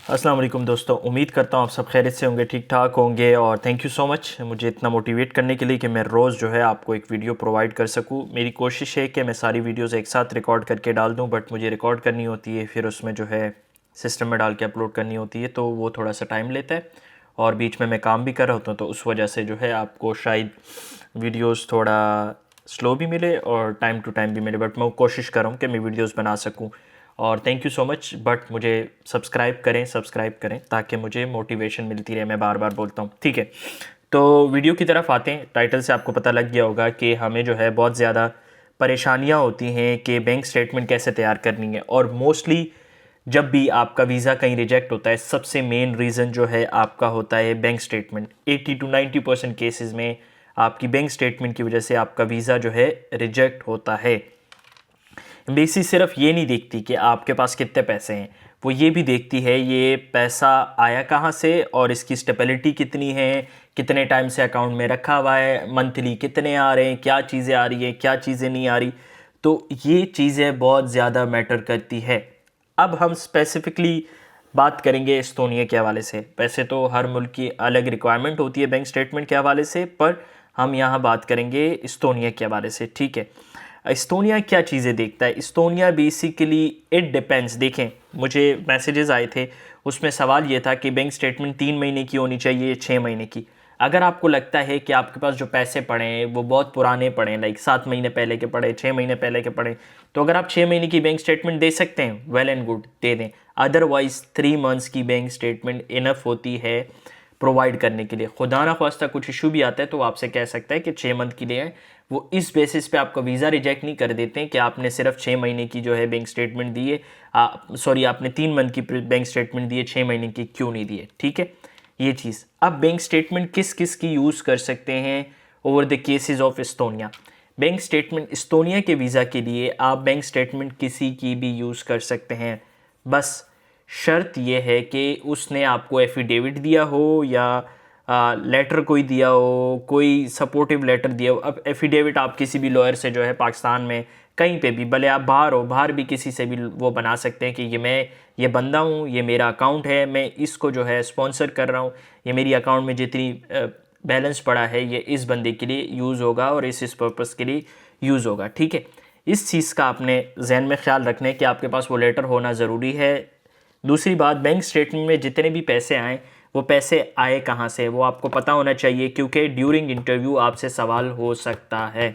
अस्सलाम वालेकुम दोस्तों, उम्मीद करता हूँ आप सब खैरियत से होंगे, ठीक ठाक होंगे। और थैंक यू सो मच मुझे इतना मोटिवेट करने के लिए कि मैं रोज़ जो है आपको एक वीडियो प्रोवाइड कर सकूँ। मेरी कोशिश है कि मैं सारी वीडियोस एक साथ रिकॉर्ड करके डाल दूँ, बट मुझे रिकॉर्ड करनी होती है, फिर उसमें जो है सिस्टम में डाल के अपलोड करनी होती है, तो वो थोड़ा सा टाइम लेता है। और बीच में मैं काम भी कर रहा होता हूँ, तो उस वजह से जो है आपको शायद वीडियोज़ थोड़ा स्लो भी मिले और टाइम टू टाइम भी मिले, बट मैं कोशिश कर रहा हूँ कि मैं वीडियोज़ बना सकूँ। और thank you so much, but मुझे सब्सक्राइब करें ताकि मुझे मोटिवेशन मिलती रहे। मैं बार बार बोलता हूँ, ठीक है। तो वीडियो की तरफ आते हैं। टाइटल से आपको पता लग गया होगा कि हमें जो है बहुत ज़्यादा परेशानियाँ होती हैं कि बैंक स्टेटमेंट कैसे तैयार करनी है। और मोस्टली जब भी आपका वीज़ा कहीं रिजेक्ट होता है, सबसे मेन रीज़न जो है आपका होता है बैंक स्टेटमेंट। 80 to 90% केसेस में आपकी बैंक स्टेटमेंट की वजह से आपका वीज़ा जो है रिजेक्ट होता है। एम्बेसी सिर्फ ये नहीं देखती कि आपके पास कितने पैसे हैं, वो ये भी देखती है ये पैसा आया कहाँ से और इसकी स्टेबिलिटी कितनी है, कितने टाइम से अकाउंट में रखा हुआ है, मंथली कितने आ रहे हैं, क्या चीज़ें आ रही हैं, क्या चीज़ें नहीं आ रही। तो ये चीज़ें बहुत ज़्यादा मैटर करती है। अब हम स्पेसिफिकली बात करेंगे एस्तोनिया के हवाले से। वैसे तो हर मुल्क की अलग रिक्वायरमेंट होती है बैंक स्टेटमेंट के हवाले से, पर हम यहाँ बात करेंगे एस्तोनिया के हवाले से, ठीक है। एस्तोनिया क्या चीज़ें देखता है? Estonia basically it depends. देखें, मुझे मैसेजेस आए थे, उसमें सवाल ये था कि बैंक स्टेटमेंट 3 महीने की होनी चाहिए, 6 महीने की। अगर आपको लगता है कि आपके पास जो पैसे पड़े हैं वो बहुत पुराने पड़े हैं, लाइक 7 महीने पहले के पड़े, 6 महीने पहले के पड़े, तो अगर आप 6 महीने की बैंक स्टेटमेंट दे सकते हैं, वेल एंड गुड, दे दें। अदरवाइज़ 3 मंथ्स की बैंक स्टेटमेंट इनफ होती है प्रोवाइड करने के लिए। खुदा ना ख्वास्ता कुछ इशू भी आता है तो वो आपसे कह सकता है कि 6 मंथ की लिए है। वो इस बेसिस पे आपका वीज़ा रिजेक्ट नहीं कर देते हैं कि आपने सिर्फ 6 महीने की जो है बैंक स्टेटमेंट दी है, सॉरी आपने 3 मंथ की बैंक स्टेटमेंट दी है, 6 महीने की क्यों नहीं दी है, ठीक है। ये चीज़। अब बैंक स्टेटमेंट किस किस की यूज़ कर सकते हैं over the cases of Estonia. Bank statement Estonia के वीज़ा के लिए आप बैंक स्टेटमेंट किसी की भी यूज़ कर सकते हैं, बस शर्त यह है कि उसने आपको एफिडेविट दिया हो या लेटर कोई दिया हो, कोई सपोर्टिव लेटर दिया हो। अब एफिडेविट आप किसी भी लॉयर से जो है पाकिस्तान में कहीं पे भी, भले आप बाहर हो, बाहर भी किसी से भी वो बना सकते हैं कि ये बंदा हूँ, ये मेरा अकाउंट है, मैं इसको जो है स्पॉन्सर कर रहा हूँ, ये मेरी अकाउंट में जितनी बैलेंस पड़ा है ये इस बंदे के लिए यूज़ होगा और इस पर्पज़ के लिए यूज़ होगा, ठीक है। इस चीज़ का आपने जहन में ख्याल रखना है कि आपके पास वो लेटर होना ज़रूरी है। दूसरी बात, बैंक स्टेटमेंट में जितने भी पैसे आए वो पैसे आए कहाँ से वो आपको पता होना चाहिए, क्योंकि ड्यूरिंग इंटरव्यू आपसे सवाल हो सकता है।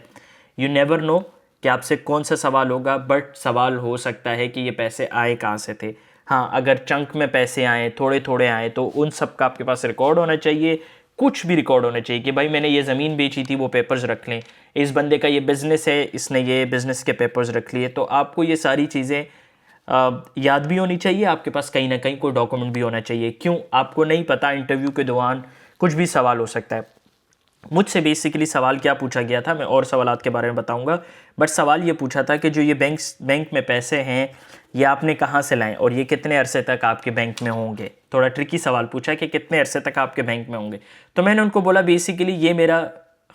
यू नेवर नो कि आपसे कौन सा सवाल होगा, बट सवाल हो सकता है कि ये पैसे आए कहाँ से थे। हाँ, अगर चंक में पैसे आए, थोड़े थोड़े आए, तो उन सब का आपके पास रिकॉर्ड होना चाहिए। कुछ भी रिकॉर्ड होना चाहिए कि भाई मैंने ये ज़मीन बेची थी, वो पेपर्स रख लें। इस बंदे का ये बिज़नेस है, इसने ये बिज़नेस के पेपर्स रख लिए। तो आपको ये सारी चीज़ें याद भी होनी चाहिए, आपके पास कहीं ना कहीं कोई डॉक्यूमेंट भी होना चाहिए। क्यों? आपको नहीं पता, इंटरव्यू के दौरान कुछ भी सवाल हो सकता है। मुझसे बेसिकली सवाल क्या पूछा गया था, मैं और सवालात के बारे में बताऊंगा, बट सवाल ये पूछा था कि जो ये बैंक में पैसे हैं ये आपने कहाँ से लाए और ये कितने अरसे तक आपके बैंक में होंगे। थोड़ा ट्रिकी सवाल पूछा कि कितने अरसे तक आपके बैंक में होंगे। तो मैंने उनको बोला बेसिकली ये मेरा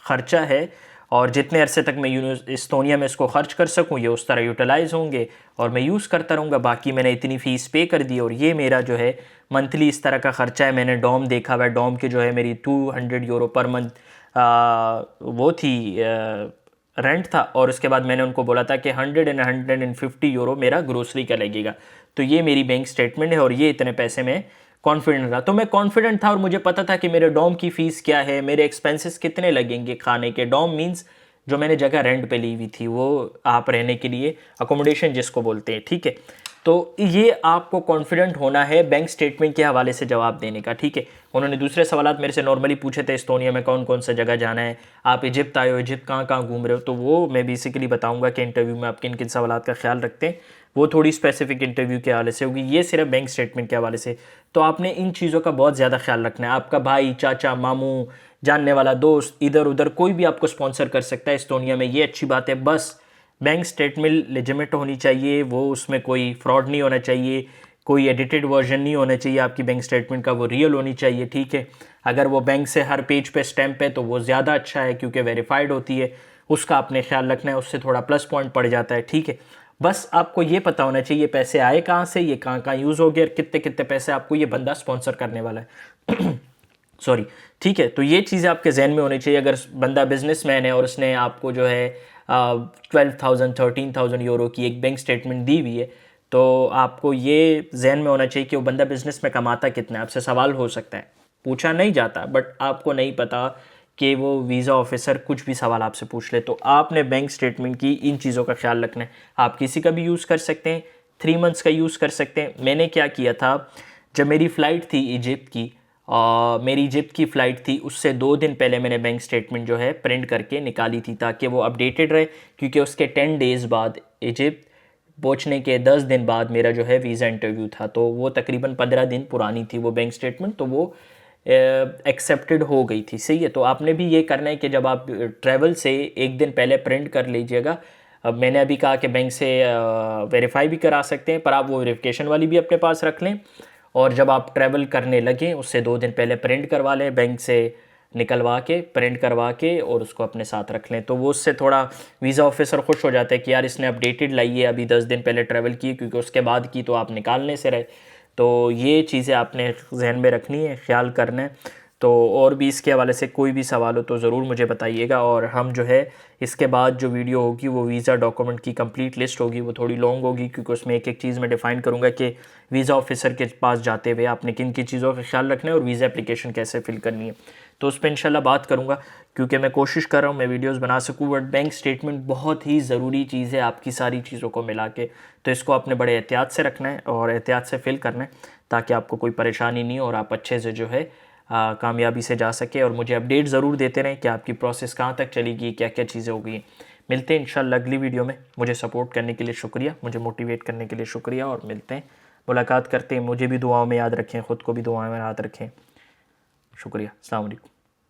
ख़र्चा है और जितने अरसे तक मैं एस्तोनिया में इसको खर्च कर सकूं ये उस तरह यूटिलाइज़ होंगे और मैं यूज़ करता रहूँगा। बाकी मैंने इतनी फ़ीस पे कर दी और ये मेरा जो है मंथली इस तरह का ख़र्चा है। मैंने डॉम देखा हुआ है, डॉम के जो है मेरी 200 यूरो पर मंथ वो थी रेंट था। और उसके बाद मैंने उनको बोला था कि 150 यूरो मेरा ग्रोसरी का लगेगा। तो ये मेरी बैंक स्टेटमेंट है और ये इतने पैसे में कॉन्फिडेंट रहा। तो मैं कॉन्फिडेंट था और मुझे पता था कि मेरे डॉम की फ़ीस क्या है, मेरे एक्सपेंसेस कितने लगेंगे खाने के। डॉम मींस जो मैंने जगह रेंट पे ली हुई थी, वो आप रहने के लिए अकोमोडेशन जिसको बोलते हैं, ठीक है। तो ये आपको कॉन्फिडेंट होना है बैंक स्टेटमेंट के हवाले से जवाब देने का, ठीक है। उन्होंने दूसरे सवाल मेरे से नॉर्मली पूछे थे, एस्तोनिया में कौन कौन सा जगह जाना है, आप इजिप्ट आए हो, इजिप्ट कहाँ कहाँ घूम रहे हो। तो वो मैं बेसिकली बताऊंगा कि इंटरव्यू में आप किन किन सवालात का ख्याल रखते हैं। वो थोड़ी स्पेसिफिक इंटरव्यू के हवाले से होगी, ये सिर्फ बैंक स्टेटमेंट के हवाले से। तो आपने इन चीज़ों का बहुत ज़्यादा ख्याल रखना है। आपका भाई, चाचा, मामू, जानने वाला दोस्त, इधर उधर कोई भी आपको स्पॉन्सर कर सकता है एस्तोनिया में, ये अच्छी बात है। बस बैंक स्टेटमेंट लेजिटिमेट होनी चाहिए, वो उसमें कोई फ्रॉड नहीं होना चाहिए, कोई एडिटेड वर्जन नहीं होना चाहिए आपकी बैंक स्टेटमेंट का, वो रियल होनी चाहिए, ठीक है। अगर वो बैंक से हर पेज पे स्टैंप है तो वो ज़्यादा अच्छा है क्योंकि वेरीफाइड होती है, उसका आपने ख्याल रखना है, उससे थोड़ा प्लस पॉइंट पड़ जाता है, ठीक है। बस आपको ये पता होना चाहिए ये पैसे आए कहाँ से, ये कहाँ कहाँ यूज़ हो गए, और कितने कितने पैसे आपको ये बंदा स्पॉन्सर करने वाला है। सॉरी, ठीक है। तो ये चीज़ें आपके जहन में होनी चाहिए। अगर बंदा बिजनेसमैन है और उसने आपको जो है 12,000 13,000 यूरो की एक बैंक स्टेटमेंट दी हुई है, तो आपको ये जहन में होना चाहिए कि वो बंदा बिजनेस में कमाता कितना है। आपसे सवाल हो सकता है, पूछा नहीं जाता, बट आपको नहीं पता कि वो वीज़ा ऑफिसर कुछ भी सवाल आपसे पूछ ले। तो आपने बैंक स्टेटमेंट की इन चीज़ों का ख्याल रखना है। आप किसी का भी यूज़ कर सकते हैं, 3 मंथ्स का यूज़ कर सकते हैं। मैंने क्या किया था, जब मेरी फ़्लाइट थी इजिप्ट की, मेरी इजिप्ट की फ़्लाइट थी, उससे 2 दिन पहले मैंने बैंक स्टेटमेंट जो है प्रिंट करके निकाली थी, ताकि वो अपडेटेड रहे। क्योंकि उसके 10 डेज़ बाद, इजिप्ट पहुँचने के 10 दिन बाद मेरा जो है वीज़ा इंटरव्यू था, तो वो तकरीबन 15 दिन पुरानी थी वो बैंक स्टेटमेंट, तो वो एक्सेप्टेड हो गई थी। सही है। तो आपने भी ये करना है कि जब आप ट्रैवल से एक दिन पहले प्रिंट कर लीजिएगा। अब मैंने अभी कहा कि बैंक से वेरीफाई भी करा सकते हैं, पर आप वो वेरिफिकेशन वाली भी अपने पास रख लें, और जब आप ट्रैवल करने लगें उससे 2 दिन पहले प्रिंट करवा लें, बैंक से निकलवा के प्रिंट करवा के, और उसको अपने साथ रख लें। तो वो उससे थोड़ा वीज़ा ऑफिसर खुश हो जाता है कि यार इसने अपडेटेड लाई है, अभी 10 दिन पहले ट्रैवल की, क्योंकि उसके बाद की तो आप निकालने से रहे। तो ये चीज़ें आपने जहन में रखनी है, ख्याल करना है। तो और भी इसके हवाले से कोई भी सवाल हो तो ज़रूर मुझे बताइएगा, और हम जो है इसके बाद जो वीडियो होगी वो वीज़ा डॉक्यूमेंट की कंप्लीट लिस्ट होगी। वो थोड़ी लॉन्ग होगी, क्योंकि उसमें एक एक चीज़ मैं डिफ़ाइन करूँगा कि वीज़ा ऑफिसर के पास जाते हुए आपने किन किन चीज़ों का ख्याल रखना है और वीज़ा एप्लीकेशन कैसे फ़िल करनी है। तो उस पर इंशाल्लाह बात करूँगा, क्योंकि मैं कोशिश कर रहा हूँ मैं वीडियोस बना सकूँ, बट बैंक स्टेटमेंट बहुत ही ज़रूरी चीज़ है आपकी सारी चीज़ों को मिला के। तो इसको आपने बड़े एहतियात से रखना है और एहतियात से फ़िल करना है, ताकि आपको कोई परेशानी नहीं हो और आप अच्छे से जो है कामयाबी से जा सके। और मुझे अपडेट ज़रूर देते रहें कि आपकी प्रोसेस कहाँ तक चलेगी, क्या क्या चीज़ें हो गई हैं। मिलते हैं इंशाल्लाह अगली वीडियो में। मुझे सपोर्ट करने के लिए शुक्रिया, मुझे मोटिवेट करने के लिए शुक्रिया, और मिलते हैं, मुलाकात करते हैं। मुझे भी दुआओं में याद रखें, ख़ुद को भी दुआओं में याद रखें। शुक्रिया। अस्सलाम वालेकुम।